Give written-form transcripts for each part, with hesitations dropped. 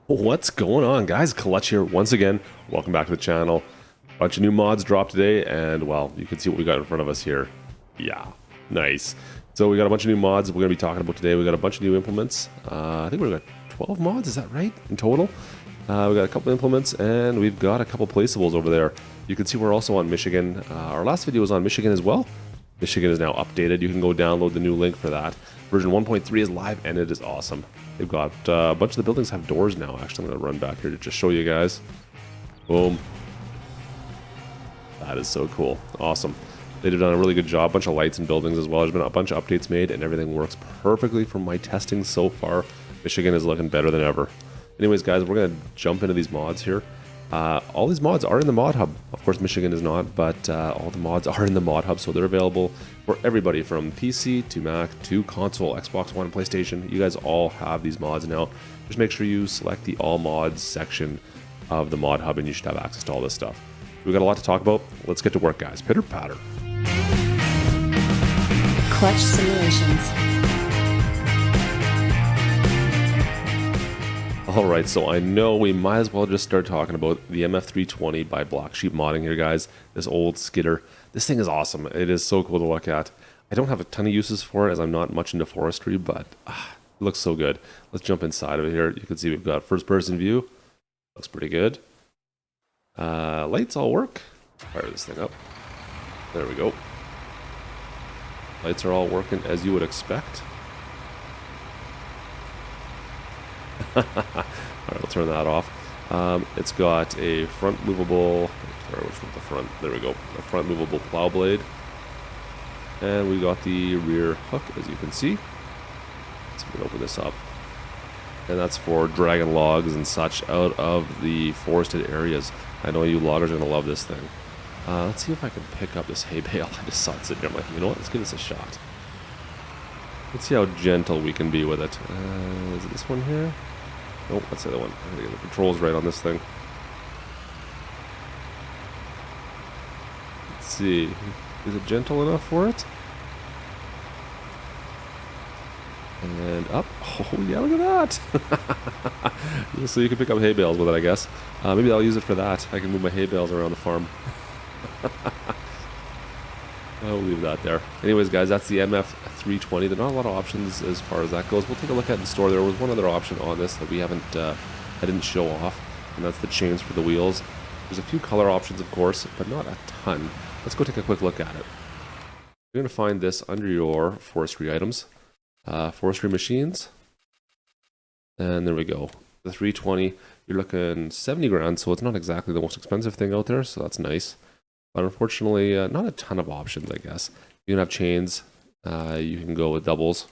What's going on, guys? Klutch here once again. Welcome back to the channel. Bunch of new mods dropped today, and well, you can see what we got in front of us here. Yeah, nice. So we got a bunch of new mods we're going to be talking about today. We got a bunch of new implements. I think we've got 12 mods, is that right, in total? We got a couple implements, and we've got a couple placeables over there. You can see we're also on Michigan. Our last video was on Michigan as well. Michigan is now updated. You can go download the new link for that. Version 1.3 is live, and it is awesome. They've got a bunch of the buildings have doors now. Actually, I'm going to run back here to just show you guys. Boom. That is so cool. Awesome. They've done a really good job. A bunch of lights in buildings as well. There's been a bunch of updates made, and everything works perfectly from my testing so far. Michigan is looking better than ever. Anyways, guys, we're going to jump into these mods here. All these mods are in the ModHub. Of course, Michigan is not, but all the mods are in the ModHub, so they're available for everybody from PC to Mac to console, Xbox One, PlayStation. You guys all have these mods now. Just make sure you select the All Mods section of the ModHub, and you should have access to all this stuff. We've got a lot to talk about. Let's get to work, guys. Pitter patter. Klutch Simulations. Alright, so I know we might as well just start talking about the MF320 by Blacksheep modding here, guys. This old Skidder. This thing is awesome. It is so cool to look at. I don't have a ton of uses for it as I'm not much into forestry, but it looks so good. Let's jump inside of it here. You can see we've got first person view. Looks pretty good. Lights all work. Fire this thing up. There we go. Lights are all working as you would expect. Alright, we'll turn that off. It's got a front movable, sorry, which one's the front? There we go. A front movable plow blade. And we got the rear hook, as you can see. So we can open this up. And that's for dragging logs and such out of the forested areas. I know you loggers are going to love this thing. Let's see if I can pick up this hay bale. I just saw it sitting there. I'm like, you know what? Let's give this a shot. Let's see how gentle we can be with it. Is it this one here? Nope, that's the other one. I gotta get the controls right on this thing. Let's see. Is it gentle enough for it? And up. Oh, yeah, look at that. So you can pick up hay bales with it, I guess. Maybe I'll use it for that. I can move my hay bales around the farm. I'll leave that there. Anyways, guys, that's the MF320. There are not a lot of options as far as that goes. We'll take a look at the store. There was one other option on this that we haven't, I didn't show off, and that's the chains for the wheels. There's a few color options, of course, but not a ton. Let's go take a quick look at it. You're going to find this under your forestry items, forestry machines, and there we go. The 320, you're looking 70 grand, so it's not exactly the most expensive thing out there, so that's nice. But unfortunately, not a ton of options, I guess. You can have chains. You can go with doubles.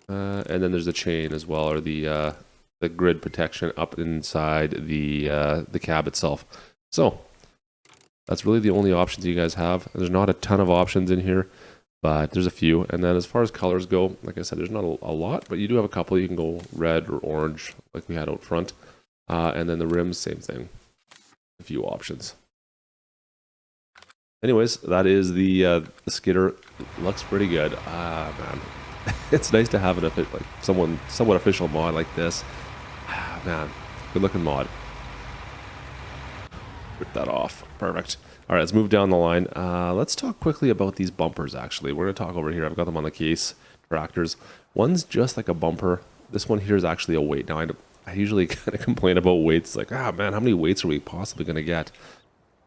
And then there's the chain as well, or the grid protection up inside the cab itself. So that's really the only options you guys have. There's not a ton of options in here, but there's a few. And then as far as colors go, like I said, there's not a lot, but you do have a couple. You can go red or orange, like we had out front. And then the rims, same thing. A few options. Anyways, that is the Skidder. Looks pretty good. Man, it's nice to have like somewhat official mod like this. Man, good looking mod. Rip that off. Perfect. All right, let's move down the line. Let's talk quickly about these bumpers. Actually, we're gonna talk over here. I've got them on the case. Tractors. One's just like a bumper. This one here is actually a weight. Now I usually kind of complain about weights, like, man, how many weights are we possibly going to get?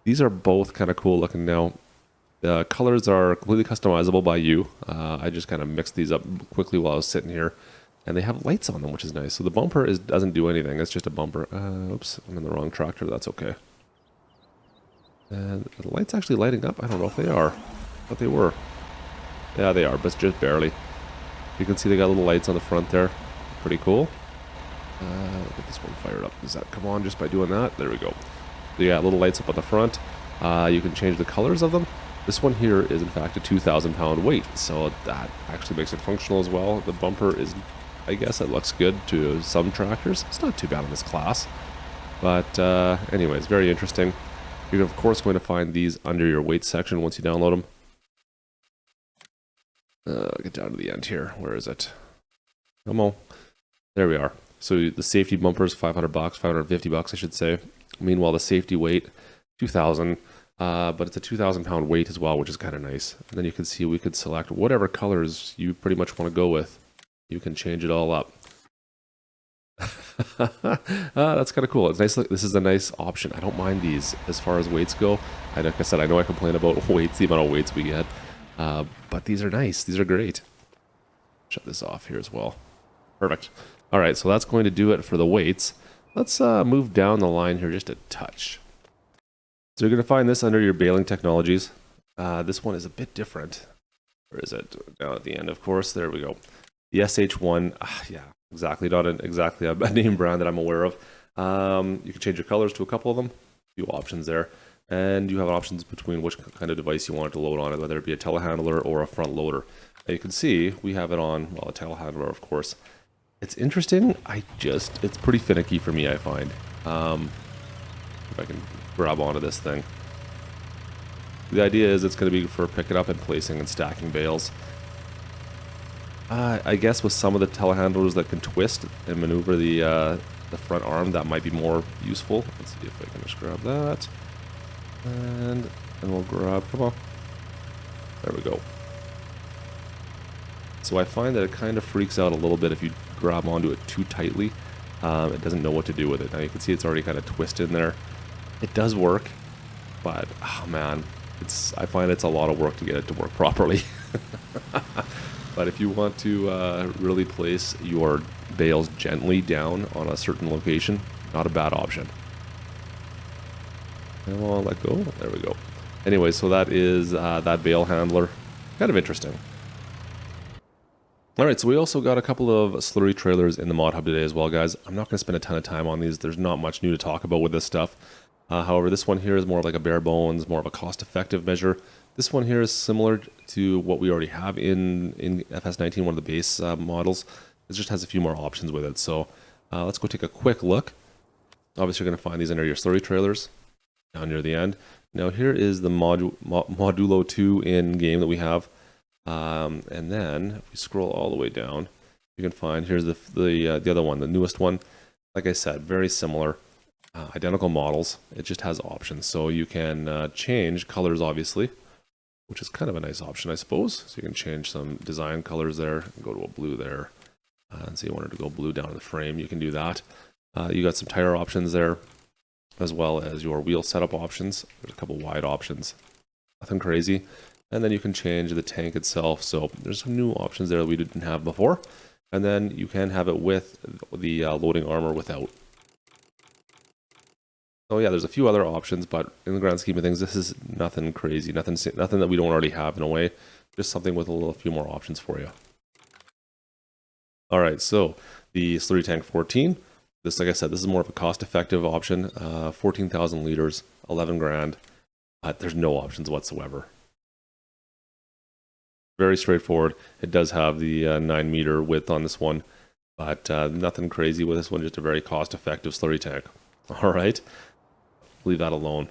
These are both kind of cool looking now. The colors are completely customizable by you. I just kind of mixed these up quickly while I was sitting here, and they have lights on them, which is nice. So the bumper doesn't do anything. It's just a bumper. Oops, I'm in the wrong tractor. That's okay. And the light's actually lighting up. I don't know if they are, but they were. Yeah, they are, but just barely. You can see they got little lights on the front there. Pretty cool. Get this one fired up. Does that come on just by doing that? There we go. So you got little lights up at the front. You can change the colors of them. This one here is in fact a 2,000 pound weight, so that actually makes it functional as well. The bumper is, I guess it looks good to some tractors. It's not too bad in this class. But anyways, very interesting. You're of course going to find these under your weight section once you download them. Get down to the end here. Where is it? Come on. There we are. So the safety bumper is $500, $550 I should say. Meanwhile, the safety weight, 2,000, but it's a 2,000 pound weight as well, which is kind of nice. And then you can see we could select whatever colors you pretty much want to go with. You can change it all up. That's kind of cool. It's nice. This is a nice option. I don't mind these as far as weights go. Like I said, I know I complain about weights, the amount of weights we get, but these are nice. These are great. Shut this off here as well. Perfect. All right, so that's going to do it for the weights. Let's move down the line here just a touch. So you're going to find this under your baling technologies. This one is a bit different. Where is it? Down at the end, of course. There we go. The SH1, yeah, exactly. Not exactly a name brand that I'm aware of. You can change your colors to a couple of them. A few options there. And you have options between which kind of device you want it to load on it, whether it be a telehandler or a front loader. Now you can see we have it on, well, a telehandler, of course. It's interesting. It's pretty finicky for me, I find. If I can grab onto this thing. The idea is it's going to be for picking up and placing and stacking bales. I guess with some of the telehandlers that can twist and maneuver the front arm, that might be more useful. Let's see if I can just grab that. And we'll grab, come on. There we go. So I find that it kind of freaks out a little bit if you grab onto it too tightly. It doesn't know what to do with it. Now you can see it's already kind of twisted in there. It does work, but oh man, I find it's a lot of work to get it to work properly. But if you want to really place your bales gently down on a certain location, not a bad option. And I'll let go. There we go. Anyway, so that is that bale handler. Kind of interesting. Alright, so we also got a couple of slurry trailers in the ModHub today as well, guys. I'm not going to spend a ton of time on these. There's not much new to talk about with this stuff. However, this one here is more of like a bare bones, more of a cost-effective measure. This one here is similar to what we already have in FS19, one of the base models. It just has a few more options with it. So let's go take a quick look. Obviously, you're going to find these under your slurry trailers down near the end. Now, here is the Modulo 2 in game that we have. And then if we scroll all the way down, you can find here's the other one, the newest one. Like I said, very similar, identical models. It just has options, so you can change colors, obviously, which is kind of a nice option, I suppose. So you can change some design colors there, go to a blue there, and so you wanted to go blue down in the frame. You can do that. You got some tire options there, as well as your wheel setup options. There's a couple wide options, nothing crazy. And then you can change the tank itself. So there's some new options there that we didn't have before. And then you can have it with the loading arm or without. So yeah, there's a few other options, but in the grand scheme of things, this is nothing crazy, nothing that we don't already have in a way. Just something with a few more options for you. All right, so the Slurry Tank 14. This, like I said, this is more of a cost-effective option. 14,000 liters, 11 grand. There's no options whatsoever. Very straightforward. It does have the 9-meter width on this one, but nothing crazy with this one, just a very cost-effective slurry tank. All right, leave that alone.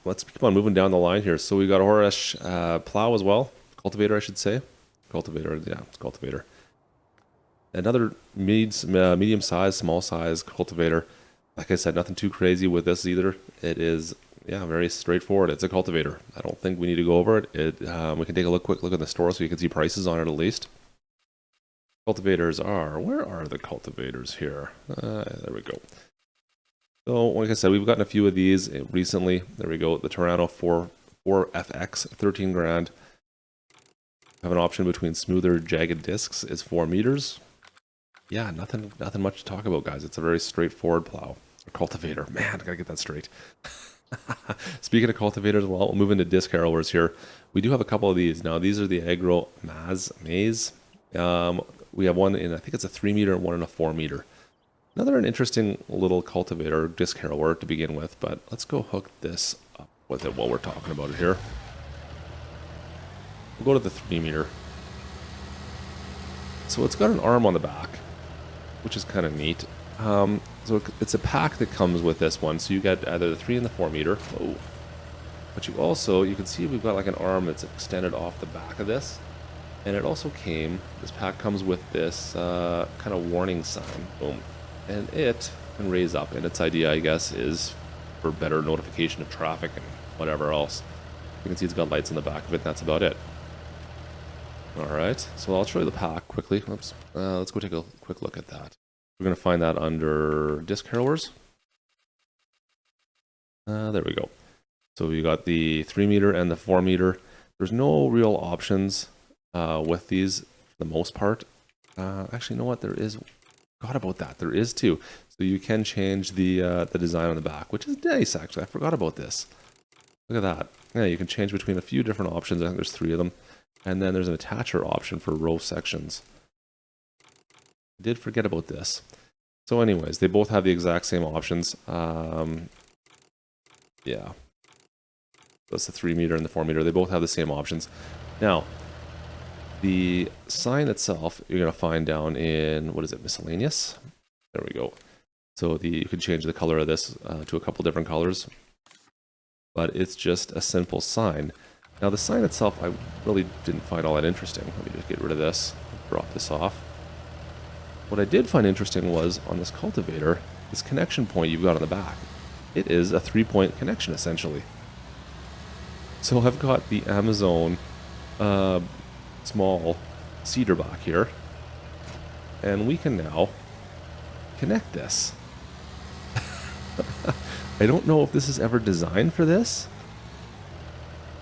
Let's keep on moving down the line here. So we got a Horish plow as well, cultivator I should say. Cultivator, yeah, it's cultivator. Another medium-sized, small-size cultivator. Like I said, nothing too crazy with this either. It is, yeah, very straightforward. It's a cultivator. I don't think we need to go over it. We can take a quick look in the store so you can see prices on it at least. Cultivators are, where are the cultivators here? There we go. So, like I said, we've gotten a few of these recently. There we go. The Toronto 4FX, 13 grand. Have an option between smoother jagged discs. It's 4 meters. Yeah, nothing much to talk about, guys. It's a very straightforward plow. Or cultivator. Man, I gotta get that straight. Speaking of cultivators, well, we'll move into disc harrowers here. We do have a couple of these. Now, these are the Agro Maze. We have one in, I think it's a 3 meter and one in a 4 meter. An interesting little cultivator, disc harrower to begin with, but let's go hook this up with it while we're talking about it here. We'll go to the 3 meter. So it's got an arm on the back, which is kind of neat. So it's a pack that comes with this one. So you get either the 3 and the 4 meter. Oh. But you can see we've got like an arm that's extended off the back of this. And it also came, this pack comes with this kind of warning sign. Boom. And it can raise up. And its idea, I guess, is for better notification of traffic and whatever else. You can see it's got lights in the back of it, and that's about it. Alright, so I'll show you the pack quickly. Oops. Let's go take a quick look at that. We're going to find that under disc harrowers. There we go. So we got the 3 meter and the 4 meter. There's no real options with these for the most part. Actually, you know what? There is. Forgot about that. There is too. So you can change the design on the back, which is nice. Actually, I forgot about this. Look at that. Yeah, you can change between a few different options. I think there's 3 of them, and then there's an attacher option for row sections. I did forget about this. So, anyways, they both have the exact same options. Yeah. That's the 3 meter and the 4 meter. They both have the same options. Now, the sign itself, you're going to find down in, what is it, miscellaneous? There we go. So you can change the color of this to a couple different colors. But it's just a simple sign. Now, the sign itself, I really didn't find all that interesting. Let me just get rid of this, drop this off. What I did find interesting was, on this cultivator, this connection point you've got on the back. It is a 3-point connection, essentially. So I've got the Amazon small cedar back here, and we can now connect this. I don't know if this is ever designed for this,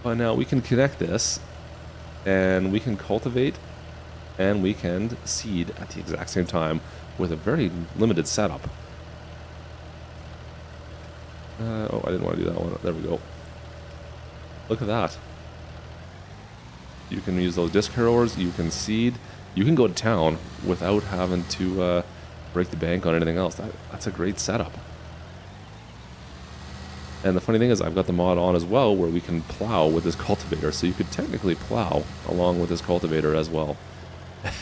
but now we can connect this, and we can cultivate, and we can seed at the exact same time with a very limited setup. Oh, I didn't want to do that one. There we go. Look at that. You can use those disc harrowers, you can seed, you can go to town without having to break the bank on anything else. That's a great setup. And the funny thing is, I've got the mod on as well where we can plow with this cultivator, so you could technically plow along with this cultivator as well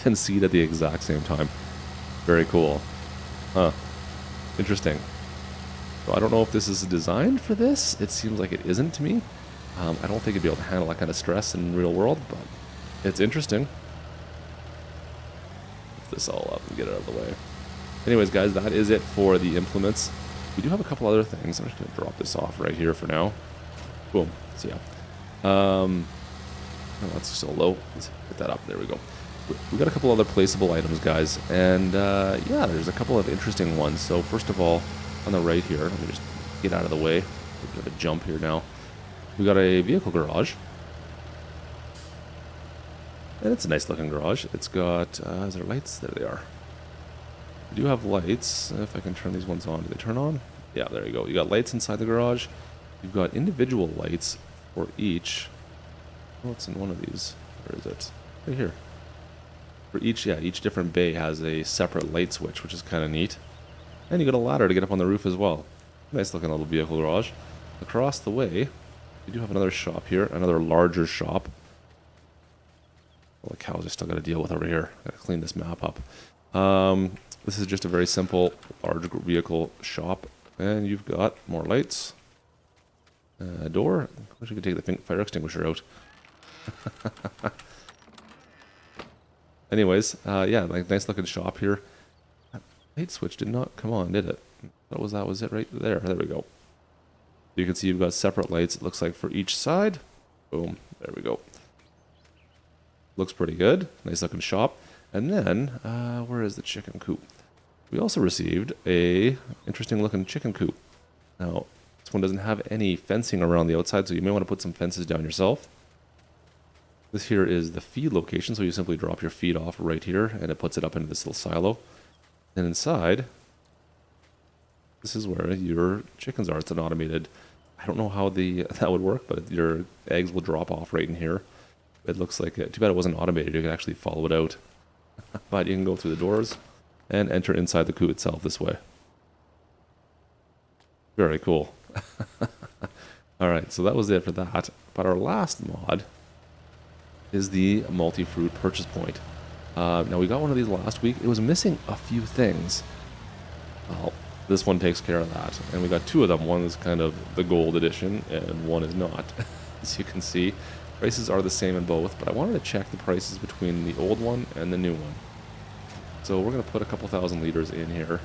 and seed at the exact same time. Very cool. Huh. Interesting. So I don't know if this is designed for this. It seems like it isn't to me. I don't think it'd be able to handle that kind of stress in real world, but it's interesting. Lift this all up and get it out of the way. Anyways, guys, that is it for the implements. We do have a couple other things. I'm just going to drop this off right here for now. Boom. So yeah. Oh, that's so low. Let's get that up. There we go. We got a couple other placeable items, guys, and yeah, there's a couple of interesting ones. So first of all, on the right here, let me just get out of the way. A bit of a jump here now. We got a vehicle garage. And it's a nice looking garage. It's got, is there lights? There they are. We do have lights. If I can turn these ones on. Do they turn on? Yeah, there you go. You got lights inside the garage. You've got individual lights for each. What's in one of these? Where is it? Right here. For each, yeah, each different bay has a separate light switch, which is kind of neat. And you got a ladder to get up on the roof as well. Nice looking little vehicle garage. Across the way, we do have another shop here, another larger shop. Well, the cows I still got to deal with over here. Got to clean this map up. This is just a very simple large vehicle shop, and you've got more lights. A door. I wish we could take the fire extinguisher out. Anyways, yeah, like nice looking shop here. That light switch did not come on, did it? What was that? Was it right there? There we go. You can see you've got separate lights, it looks like, for each side. Boom. There we go. Looks pretty good. Nice looking shop. And then, where is the chicken coop? We also received a interesting looking chicken coop. Now, this one doesn't have any fencing around the outside, so you may want to put some fences down yourself. This here is the feed location, so you simply drop your feed off right here, and it puts it up into this little silo. And inside, this is where your chickens are. It's an automated. I don't know how that would work, but your eggs will drop off right in here. It looks like it. Too bad it wasn't automated. You could actually follow it out. But you can go through the doors and enter inside the coop itself this way. Very cool. Alright, so that was it for that. But our last mod is the multi-fruit purchase point. Now, we got one of these last week. It was missing a few things. Well, this one takes care of that. And we got two of them. One is kind of the gold edition, and one is not, as you can see. Prices are the same in both, but I wanted to check the prices between the old one and the new one. So we're going to put a couple thousand liters in here.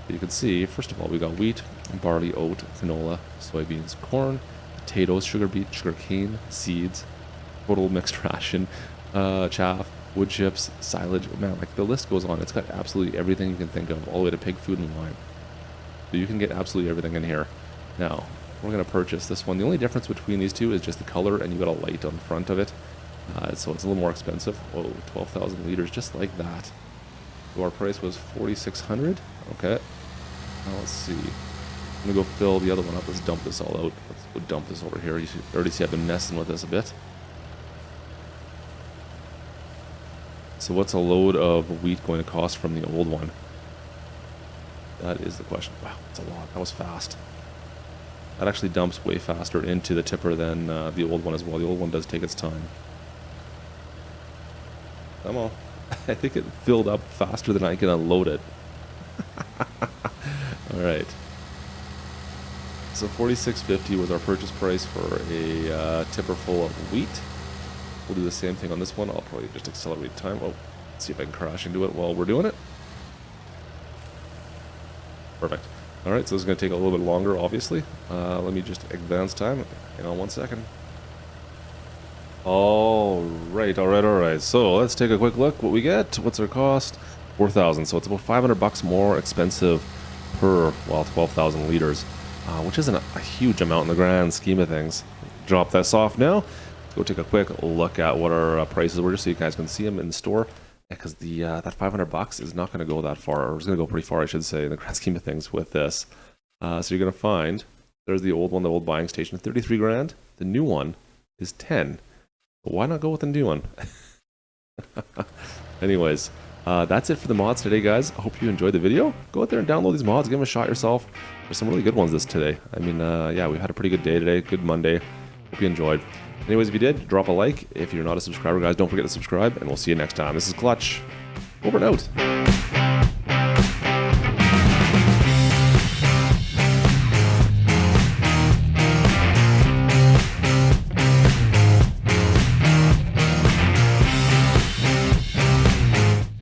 You can see, first of all, we got wheat, barley, oat, canola, soybeans, corn, potatoes, sugar beet, sugar cane, seeds, total mixed ration, chaff, wood chips, silage. Man, like the list goes on. It's got absolutely everything you can think of, all the way to pig food and wine. So you can get absolutely everything in here. Now, we're going to purchase this one. The only difference between these two is just the color, and you got a light on the front of it. So it's a little more expensive. Whoa, 12,000 liters, just like that. So our price was 4,600. Okay. Now let's see. I'm going to go fill the other one up. Let's dump this all out. Let's go dump this over here. You should already see I've been messing with this a bit. So what's a load of wheat going to cost from the old one? That is the question. Wow, that's a lot. That was fast. That actually dumps way faster into the tipper than the old one as well. The old one does take its time. Come on. I think it filled up faster than I can unload it. Alright. So $46.50 was our purchase price for a tipper full of wheat. We'll do the same thing on this one. I'll probably just accelerate time. Oh, let's see if I can crash into it while we're doing it. Perfect. Alright, so this is going to take a little bit longer, obviously. Let me just advance time. Hang on 1 second. Alright. So let's take a quick look. What we get, what's our cost? 4,000. So it's about 500 bucks more expensive per, well, 12,000 liters, which isn't a huge amount in the grand scheme of things. Drop this off now. Go take a quick look at what our prices were, just so you guys can see them in the store. Because the that 500 bucks is not going to go that far, or it's going to go pretty far, I should say, in the grand scheme of things with this. So you're going to find there's the old one, the old buying station, 33 grand. The new one is 10. But why not go with the new one? Anyways, that's it for the mods today, guys. I hope you enjoyed the video. Go out there and download these mods, give them a shot yourself. There's some really good ones today. I mean, yeah, we've had a pretty good day today. Good Monday. Hope you enjoyed. Anyways, if you did, drop a like. If you're not a subscriber, guys, don't forget to subscribe, and we'll see you next time. This is Klutch. Over and out.